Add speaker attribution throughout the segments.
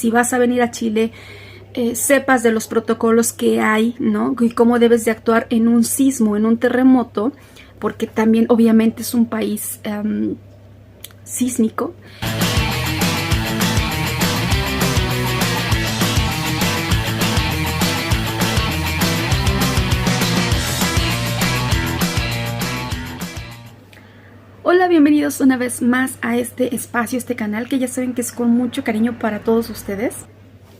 Speaker 1: si vas a venir a Chile, sepas de los protocolos que hay, ¿no? Y cómo debes de actuar en un sismo, en un terremoto, porque también obviamente es un país sísmico. Hola, bienvenidos una vez más a este espacio, este canal que ya saben que es con mucho cariño para todos ustedes.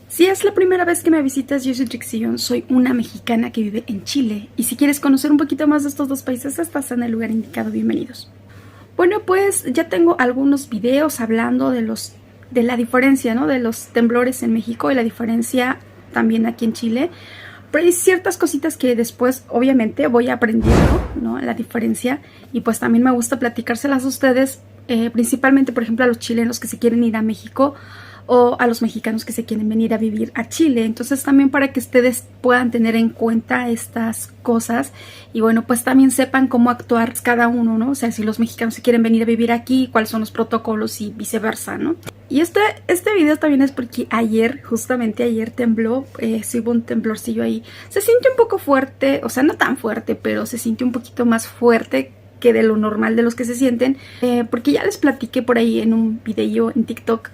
Speaker 1: Si es la primera vez que me visitas, yo soy Trixie, soy una mexicana que vive en Chile. Y si quieres conocer un poquito más de estos dos países, estás en el lugar indicado, bienvenidos. Bueno, pues ya tengo algunos videos hablando de la diferencia, ¿no? De los temblores en México y la diferencia también aquí en Chile. Pero hay ciertas cositas que después obviamente voy aprendiendo, ¿no? La diferencia, y pues también me gusta platicárselas a ustedes, principalmente por ejemplo a los chilenos que se quieren ir a México o a los mexicanos que se quieren venir a vivir a Chile. Entonces también para que ustedes puedan tener en cuenta estas cosas y bueno, pues también sepan cómo actuar cada uno, ¿no? O sea, si los mexicanos se quieren venir a vivir aquí, cuáles son los protocolos y viceversa, ¿no? Y este video también es porque justamente ayer tembló, sí hubo un temblorcillo ahí. Se sintió un poco fuerte, o sea, no tan fuerte, pero se sintió un poquito más fuerte que de lo normal de los que se sienten, porque ya les platiqué por ahí en un video en TikTok,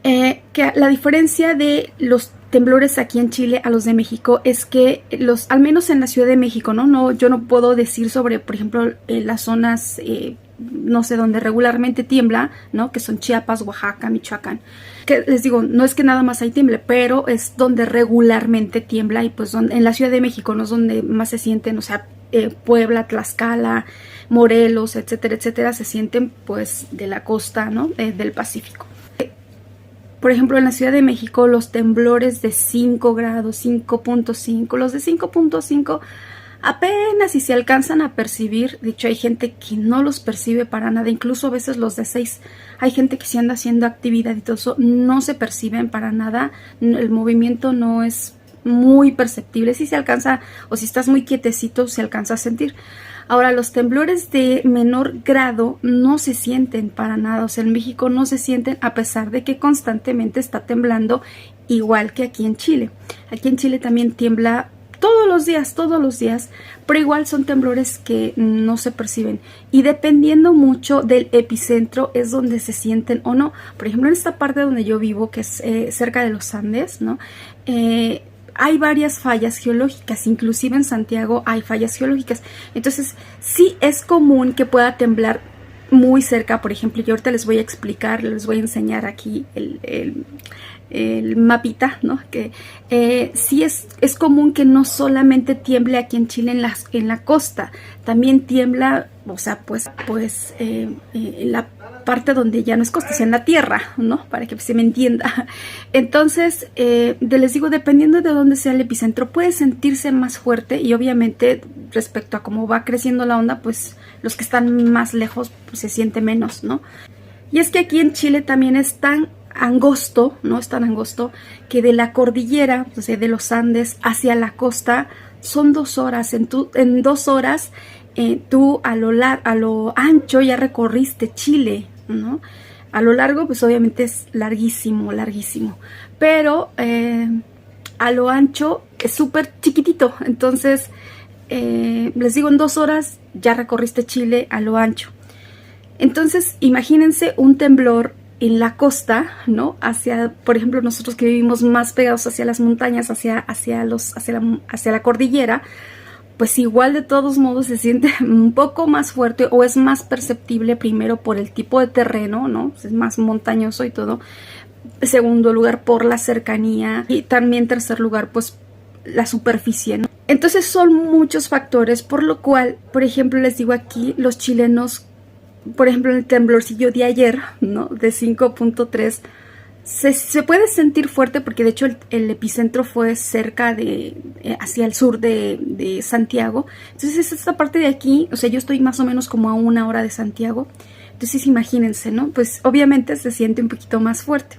Speaker 1: que la diferencia de los temblores aquí en Chile a los de México es que al menos en la Ciudad de México, ¿no? Yo no puedo decir sobre, por ejemplo, las zonas, no sé, donde regularmente tiembla, ¿no? Que son Chiapas, Oaxaca, Michoacán. Que les digo, no es que nada más hay tiemble, pero es donde regularmente tiembla y pues en la Ciudad de México, ¿no? Es donde más se sienten, o sea, Puebla, Tlaxcala, Morelos, etcétera, etcétera, se sienten pues de la costa, ¿no? Del Pacífico. Por ejemplo, en la Ciudad de México, los temblores de 5 grados, 5.5, los de 5.5 apenas si se alcanzan a percibir. De hecho, hay gente que no los percibe para nada, incluso a veces los de 6. Hay gente que se anda haciendo actividad y todo eso, no se perciben para nada, el movimiento no es muy perceptible. Si se alcanza, o si estás muy quietecito, se alcanza a sentir. Ahora, los temblores de menor grado no se sienten para nada, o sea, en México no se sienten a pesar de que constantemente está temblando, igual que aquí en Chile. Aquí en Chile también tiembla todos los días, pero igual son temblores que no se perciben. Y dependiendo mucho del epicentro es donde se sienten o no. Por ejemplo, en esta parte donde yo vivo, que es cerca de los Andes, ¿no? Hay varias fallas geológicas, inclusive en Santiago hay fallas geológicas. Entonces sí es común que pueda temblar muy cerca. Por ejemplo, yo ahorita les voy a explicar, les voy a enseñar aquí el mapita, ¿no? Que sí es común que no solamente tiemble aquí en Chile en la costa, también tiembla, o sea, pues en la parte donde ya no es costa, o sea, en la tierra, ¿no? Para que se me entienda. Entonces, les digo, dependiendo de dónde sea el epicentro, puede sentirse más fuerte y obviamente respecto a cómo va creciendo la onda, pues los que están más lejos pues, se siente menos, ¿no? Y es que aquí en Chile también es tan angosto, ¿no? Es tan angosto que de la cordillera, o sea, de los Andes hacia la costa son 2 horas. En 2 horas tú a lo ancho ya recorriste Chile, ¿no? A lo largo pues obviamente es larguísimo, pero a lo ancho es súper chiquitito. Entonces les digo, en 2 horas ya recorriste Chile a lo ancho. Entonces imagínense un temblor en la costa, ¿no? Por ejemplo, nosotros que vivimos más pegados hacia las montañas, hacia la cordillera, pues igual de todos modos se siente un poco más fuerte o es más perceptible, primero por el tipo de terreno, ¿no? Es más montañoso y todo. Segundo lugar, por la cercanía. Y también tercer lugar, pues la superficie, ¿no? Entonces son muchos factores, por lo cual, por ejemplo, les digo aquí, los chilenos, por ejemplo, en el temblorcillo de ayer, ¿no? De 5.3, se puede sentir fuerte porque de hecho el epicentro fue cerca hacia el sur de Santiago. Entonces es esta parte de aquí, o sea, yo estoy más o menos como a 1 hora de Santiago. Entonces imagínense, ¿no? Pues obviamente se siente un poquito más fuerte.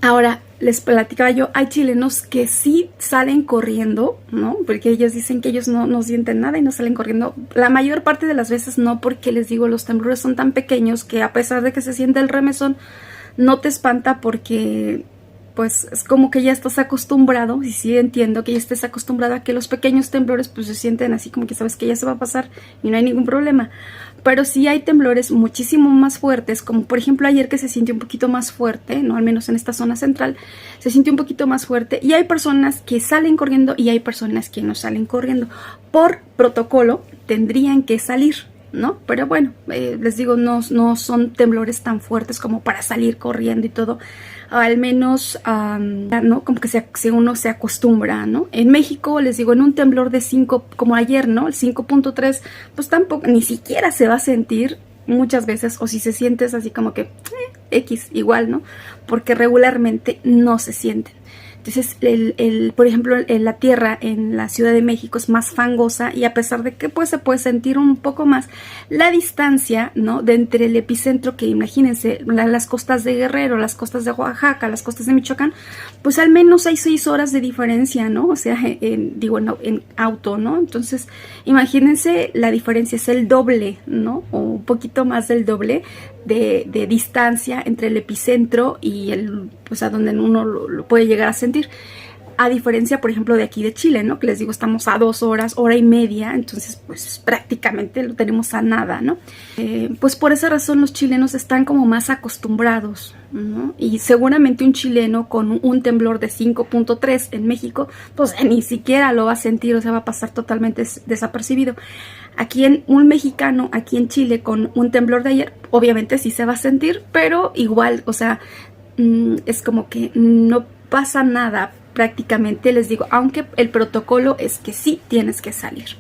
Speaker 1: Ahora, les platicaba yo, hay chilenos que sí salen corriendo, ¿no? Porque ellos dicen que ellos no sienten nada y no salen corriendo. La mayor parte de las veces no, porque les digo, los temblores son tan pequeños que a pesar de que se siente el remesón, no te espanta porque pues es como que ya estás acostumbrado, y sí entiendo que ya estés acostumbrado a que los pequeños temblores pues se sienten así como que sabes que ya se va a pasar y no hay ningún problema. Pero sí hay temblores muchísimo más fuertes, como por ejemplo ayer, que se sintió un poquito más fuerte, ¿no? Al menos en esta zona central se sintió un poquito más fuerte, y hay personas que salen corriendo y hay personas que no salen corriendo. Por protocolo tendrían que salir, ¿no? Pero bueno, les digo, no son temblores tan fuertes como para salir corriendo y todo. Al menos, ¿no? Como que uno se acostumbra, ¿no? En México, les digo, en un temblor de 5, como ayer, ¿no? El 5.3, pues tampoco, ni siquiera se va a sentir muchas veces, o si se siente es así como que X, igual, ¿no? Porque regularmente no se sienten. Entonces, por ejemplo, la tierra en la Ciudad de México es más fangosa, y a pesar de que pues se puede sentir un poco más, la distancia, ¿no? De entre el epicentro, que imagínense, las costas de Guerrero, las costas de Oaxaca, las costas de Michoacán, pues al menos hay 6 horas de diferencia, ¿no? O sea, en auto, ¿no? Entonces, imagínense, la diferencia es el doble, ¿no? O un poquito más del doble de distancia entre el epicentro y pues a donde uno lo puede llegar a sentir. A diferencia, por ejemplo, de aquí de Chile, ¿no? Que les digo, estamos a 2 horas, hora y media, entonces pues prácticamente lo tenemos a nada, ¿no? Pues por esa razón los chilenos están como más acostumbrados, ¿no? Y seguramente un chileno con un temblor de 5.3 en México, pues ni siquiera lo va a sentir, o sea, va a pasar totalmente desapercibido. Aquí un mexicano, aquí en Chile, con un temblor de ayer, obviamente sí se va a sentir, pero igual, o sea, es como que no pasa nada prácticamente, les digo, aunque el protocolo es que sí tienes que salir.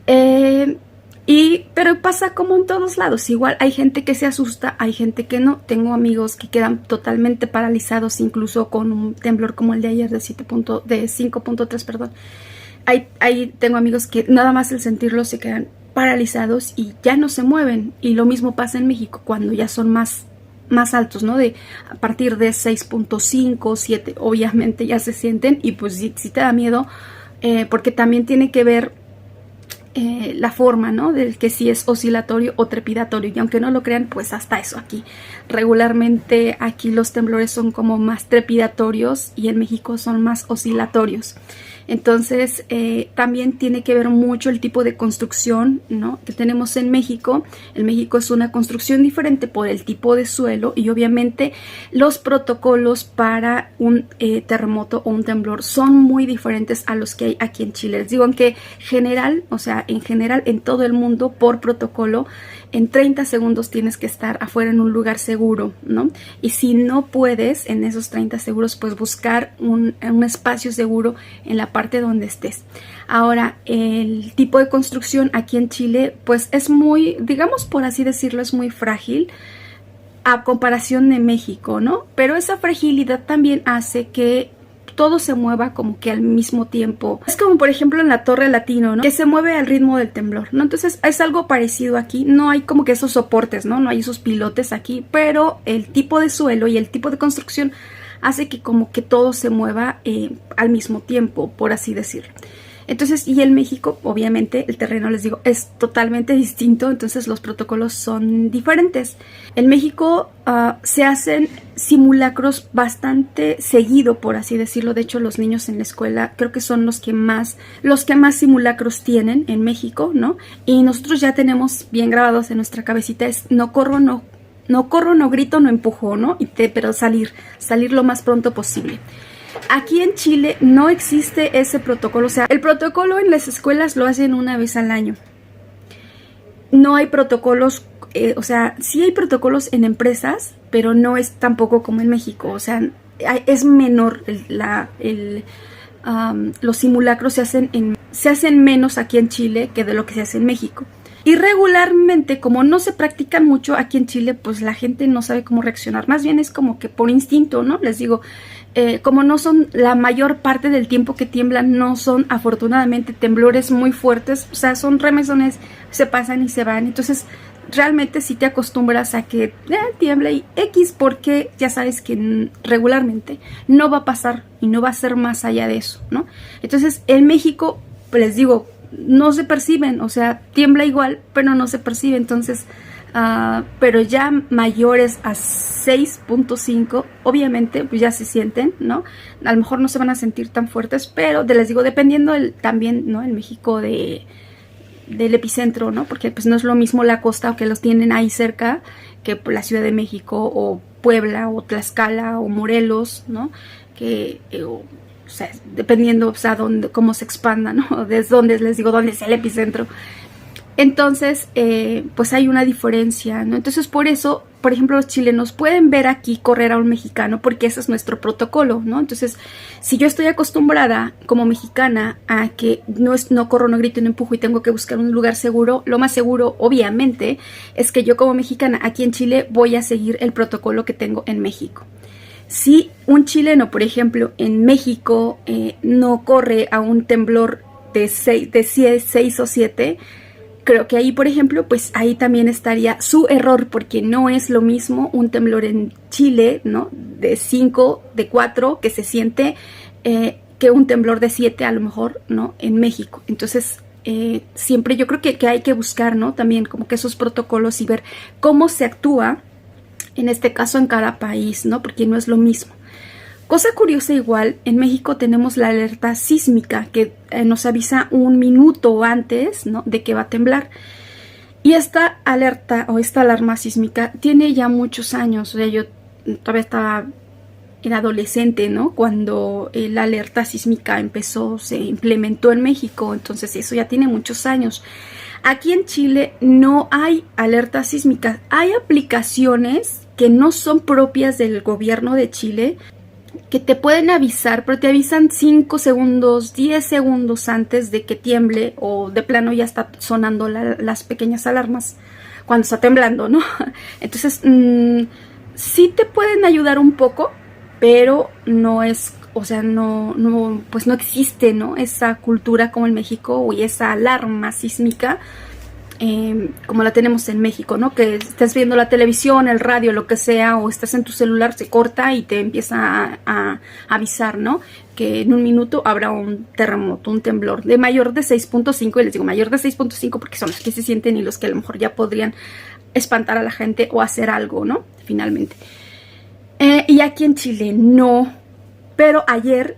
Speaker 1: Pero pasa como en todos lados, igual hay gente que se asusta, hay gente que no. Tengo amigos que quedan totalmente paralizados, incluso con un temblor como el de ayer de 5.3, perdón. Tengo amigos que nada más el sentirlo se quedan paralizados y ya no se mueven. Y lo mismo pasa en México cuando ya son más altos, ¿no? A partir de 6.5, 7, obviamente ya se sienten, y pues sí te da miedo, porque también tiene que ver la forma, ¿no? Del que si es oscilatorio o trepidatorio, y aunque no lo crean, pues hasta eso aquí. Regularmente aquí los temblores son como más trepidatorios y en México son más oscilatorios. Entonces también tiene que ver mucho el tipo de construcción, ¿no? Que tenemos en México. En México es una construcción diferente por el tipo de suelo, y obviamente los protocolos para un terremoto o un temblor son muy diferentes a los que hay aquí en Chile. Les digo, aunque en general en todo el mundo, por protocolo, en 30 segundos tienes que estar afuera en un lugar seguro, ¿no? Y si no puedes en esos 30 segundos, pues buscar un espacio seguro en la parte donde estés. Ahora, el tipo de construcción aquí en Chile, pues es muy, digamos por así decirlo, es muy frágil a comparación de México, ¿no? Pero esa fragilidad también hace que todo se mueva como que al mismo tiempo. Es como por ejemplo en la Torre Latino, ¿no? Que se mueve al ritmo del temblor, ¿no? Entonces es algo parecido aquí. No hay como que esos soportes, ¿no? No hay esos pilotes aquí, pero el tipo de suelo y el tipo de construcción hace que como que todo se mueva al mismo tiempo, por así decirlo. Entonces, y en México, obviamente, el terreno, les digo, es totalmente distinto, entonces los protocolos son diferentes. En México se hacen simulacros bastante seguido, por así decirlo. De hecho, los niños en la escuela creo que son los que más simulacros tienen en México, ¿no? Y nosotros ya tenemos bien grabados en nuestra cabecita, es no corro, no grito, no empujo, ¿no? Pero salir lo más pronto posible. Aquí en Chile no existe ese protocolo, o sea, el protocolo en las escuelas lo hacen una vez al año. No hay protocolos, o sea, sí hay protocolos en empresas, pero no es tampoco como en México, o sea, es menor, los simulacros se hacen menos aquí en Chile que de lo que se hace en México. Y regularmente, como no se practican mucho aquí en Chile, pues la gente no sabe cómo reaccionar. Más bien es como que por instinto, ¿no? Les digo, como no son la mayor parte del tiempo que tiemblan, no son afortunadamente temblores muy fuertes. O sea, son remesones, se pasan y se van. Entonces, realmente sí te acostumbras a que tiembla y X, porque ya sabes que regularmente no va a pasar y no va a ser más allá de eso, ¿no? Entonces, en México, pues les digo, no se perciben, o sea, tiembla igual, pero no se percibe. Entonces, pero ya mayores a 6.5, obviamente pues ya se sienten, ¿no? A lo mejor no se van a sentir tan fuertes, pero les digo, dependiendo también, ¿no? En México del epicentro, ¿no? Porque pues no es lo mismo la costa, o que los tienen ahí cerca, que la Ciudad de México, o Puebla, o Tlaxcala, o Morelos, ¿no? Que, o sea, dependiendo, o sea, cómo se expanda, ¿no? Desde donde, les digo, dónde es el epicentro. Entonces, pues hay una diferencia, ¿no? Entonces, por eso, por ejemplo, los chilenos pueden ver aquí correr a un mexicano, porque ese es nuestro protocolo, ¿no? Entonces, si yo estoy acostumbrada como mexicana a que no corro, no grito, no empujo y tengo que buscar un lugar seguro, lo más seguro, obviamente, es que yo como mexicana aquí en Chile voy a seguir el protocolo que tengo en México. Si un chileno, por ejemplo, en México no corre a un temblor de 6 o 7, creo que ahí, por ejemplo, pues ahí también estaría su error, porque no es lo mismo un temblor en Chile, ¿no? De 5, de 4, que se siente, que un temblor de 7 a lo mejor, ¿no? En México. Entonces, siempre yo creo que hay que buscar, ¿no? También como que esos protocolos y ver cómo se actúa, en este caso en cada país, ¿no? Porque no es lo mismo. Cosa curiosa igual, en México tenemos la alerta sísmica que nos avisa un minuto antes, ¿no? De que va a temblar. Y esta alerta o esta alarma sísmica tiene ya muchos años. O sea, yo todavía era adolescente, ¿no? Cuando la alerta sísmica se implementó en México. Entonces eso ya tiene muchos años. Aquí en Chile no hay alerta sísmica. Hay aplicaciones que no son propias del gobierno de Chile, que te pueden avisar, pero te avisan 5 segundos, 10 segundos antes de que tiemble, o de plano ya está sonando las pequeñas alarmas cuando está temblando, ¿no? Entonces, sí te pueden ayudar un poco, pero no es, o sea, pues no existe, ¿no? Esa cultura como en México, y esa alarma sísmica como la tenemos en México, ¿no? Que estés viendo la televisión, el radio, lo que sea, o estás en tu celular, se corta y te empieza a avisar, ¿no? Que en un minuto habrá un terremoto, un temblor de mayor de 6.5, y les digo mayor de 6.5 porque son los que se sienten y los que a lo mejor ya podrían espantar a la gente o hacer algo, ¿no? Finalmente. Y aquí en Chile no, pero ayer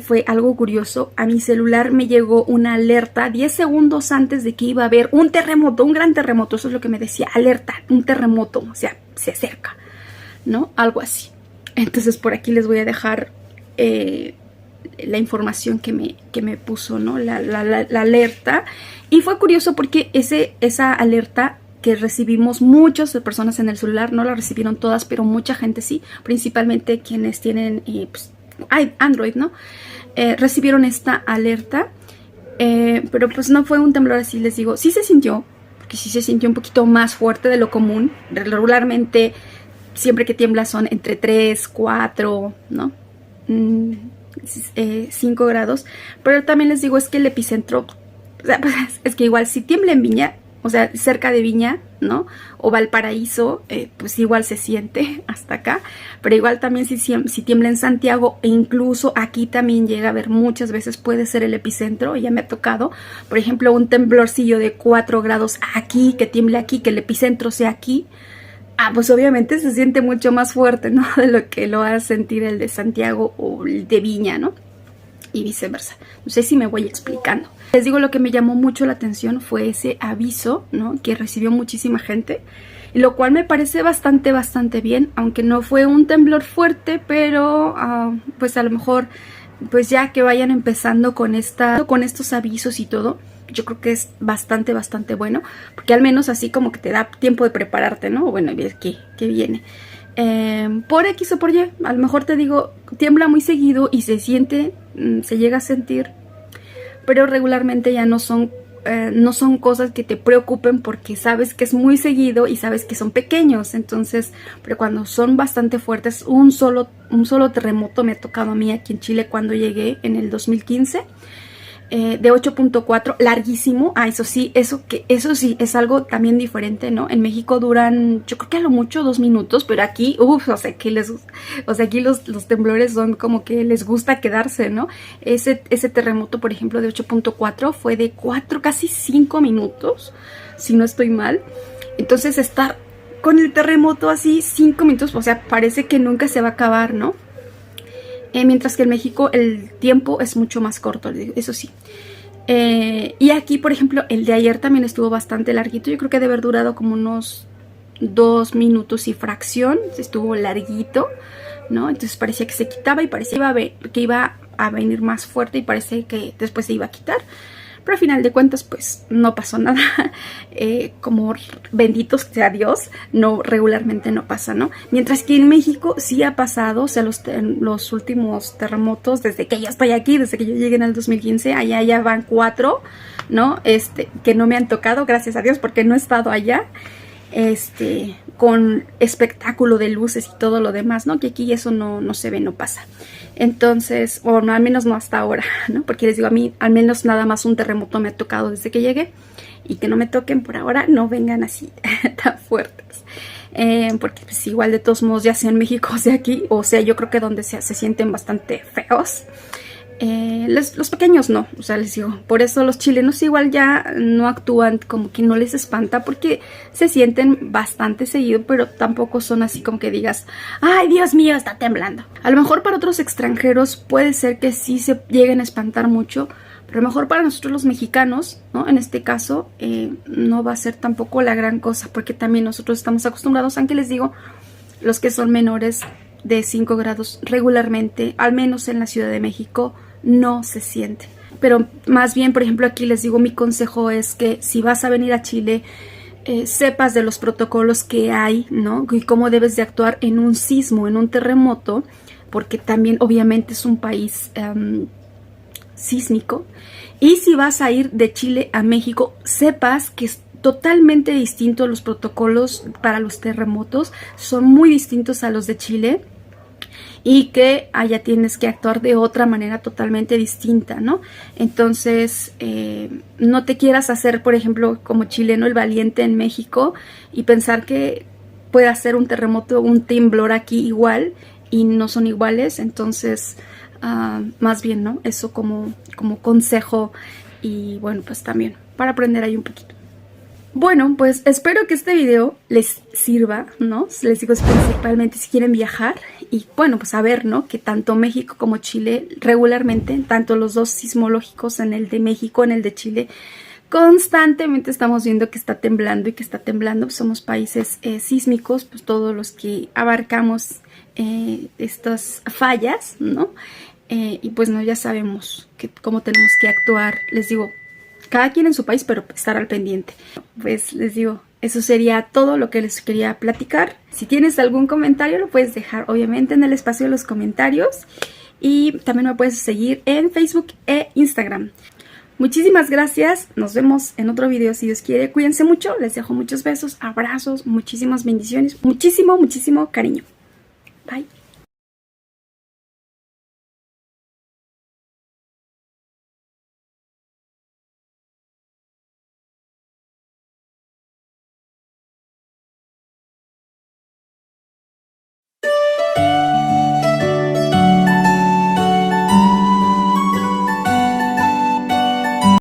Speaker 1: fue algo curioso. A mi celular me llegó una alerta 10 segundos antes de que iba a haber un terremoto, un gran terremoto. Eso es lo que me decía, alerta, un terremoto, o sea, se acerca, ¿no? Algo así. Entonces por aquí les voy a dejar la información que me puso, ¿no? La alerta. Y fue curioso porque esa alerta que recibimos muchas personas en el celular, no la recibieron todas, pero mucha gente sí, principalmente quienes tienen pues, Android, ¿no? Recibieron esta alerta, pero pues no fue un temblor así, les digo, sí se sintió, porque sí se sintió un poquito más fuerte de lo común. Regularmente, siempre que tiembla son entre 3, 4, ¿no? 5 grados, pero también les digo, es que el epicentro, o sea, pues, es que igual si tiembla en Viña, o sea, cerca de Viña, ¿no? O Valparaíso, pues igual se siente hasta acá. Pero igual también si tiembla en Santiago, e incluso aquí también llega a haber muchas veces, puede ser el epicentro. Ya me ha tocado, por ejemplo, un temblorcillo de 4 grados aquí, que tiemble aquí, que el epicentro sea aquí. Pues obviamente se siente mucho más fuerte, ¿no? De lo que lo va a sentir el de Santiago o el de Viña, ¿no? Y viceversa. No sé si me voy explicando. Les digo, lo que me llamó mucho la atención fue ese aviso, ¿no? Que recibió muchísima gente, lo cual me parece bastante bien, aunque no fue un temblor fuerte, pero pues a lo mejor, pues ya que vayan empezando con estos avisos y todo, yo creo que es bastante bueno, porque al menos así como que te da tiempo de prepararte, ¿no? Bueno, y ver qué viene. Por X o por Y, a lo mejor te digo, tiembla muy seguido y se siente, se llega a sentir, pero regularmente ya no son cosas que te preocupen, porque sabes que es muy seguido y sabes que son pequeños. Entonces, pero cuando son bastante fuertes, un solo terremoto me ha tocado a mí aquí en Chile cuando llegué en el 2015. De 8.4, larguísimo. Eso sí es algo también diferente, ¿no? En México duran, yo creo que a lo mucho 2 minutos, pero aquí, o sea, aquí los temblores son como que les gusta quedarse, ¿no? Ese terremoto, por ejemplo, de 8.4 fue de 4, casi 5 minutos, si no estoy mal. Entonces estar con el terremoto así 5 minutos, o sea, parece que nunca se va a acabar, ¿no? Mientras que en México el tiempo es mucho más corto, eso sí. Y aquí, por ejemplo, el de ayer también estuvo bastante larguito. Yo creo que debe haber durado como unos 2 minutos y fracción. Estuvo larguito, ¿no? Entonces parecía que se quitaba y parecía que iba a venir más fuerte y parece que después se iba a quitar. Pero al final de cuentas, pues no pasó nada. Como bendito sea Dios, no, regularmente no pasa, ¿no? Mientras que en México sí ha pasado, o sea, los últimos terremotos, desde que yo estoy aquí, desde que yo llegué en el 2015, allá ya van 4, ¿no? Que no me han tocado, gracias a Dios, porque no he estado allá. Con espectáculo de luces y todo lo demás, ¿no? Que aquí eso no se ve, no pasa. Entonces, o no, al menos no hasta ahora, ¿no? Porque les digo, a mí al menos nada más un terremoto me ha tocado desde que llegué, y que no me toquen por ahora, no vengan así tan fuertes. Porque pues igual de todos modos, ya sea en México o sea aquí, o sea yo creo que donde sea se sienten bastante feos. Los pequeños no, o sea, les digo, por eso los chilenos igual ya no actúan, como que no les espanta, porque se sienten bastante seguido, pero tampoco son así como que digas, ay Dios mío, está temblando. A lo mejor para otros extranjeros puede ser que sí se lleguen a espantar mucho, pero a lo mejor para nosotros los mexicanos, ¿no? En este caso, no va a ser tampoco la gran cosa, porque también nosotros estamos acostumbrados, aunque les digo, los que son menores de 5 grados regularmente, al menos en la Ciudad de México, no se siente. Pero más bien, por ejemplo, aquí les digo, mi consejo es que si vas a venir a Chile, sepas de los protocolos que hay, ¿no? Y cómo debes de actuar en un sismo, en un terremoto, porque también obviamente es un país sísmico. Y si vas a ir de Chile a México, sepas que es totalmente distinto los protocolos para los terremotos, son muy distintos a los de Chile. Y que allá tienes que actuar de otra manera totalmente distinta, ¿no? Entonces, no te quieras hacer, por ejemplo, como chileno, el valiente en México y pensar que puede hacer un terremoto, un temblor aquí igual y no son iguales. Entonces, más bien, ¿no? Eso como consejo y bueno, pues también para aprender ahí un poquito. Bueno, pues espero que este video les sirva, ¿no? Les digo, principalmente si quieren viajar y bueno, pues a ver, ¿no? Que tanto México como Chile regularmente, tanto los dos sismológicos, en el de México, en el de Chile, constantemente estamos viendo que está temblando y que está temblando. Pues somos países sísmicos, pues todos los que abarcamos estas fallas, ¿no? Y pues no, ya sabemos cómo tenemos que actuar, les digo, cada quien en su país, pero estar al pendiente. Pues les digo, eso sería todo lo que les quería platicar. Si tienes algún comentario, lo puedes dejar obviamente en el espacio de los comentarios. Y también me puedes seguir en Facebook e Instagram. Muchísimas gracias. Nos vemos en otro video si Dios quiere. Cuídense mucho. Les dejo muchos besos, abrazos, muchísimas bendiciones. Muchísimo, muchísimo cariño. Bye.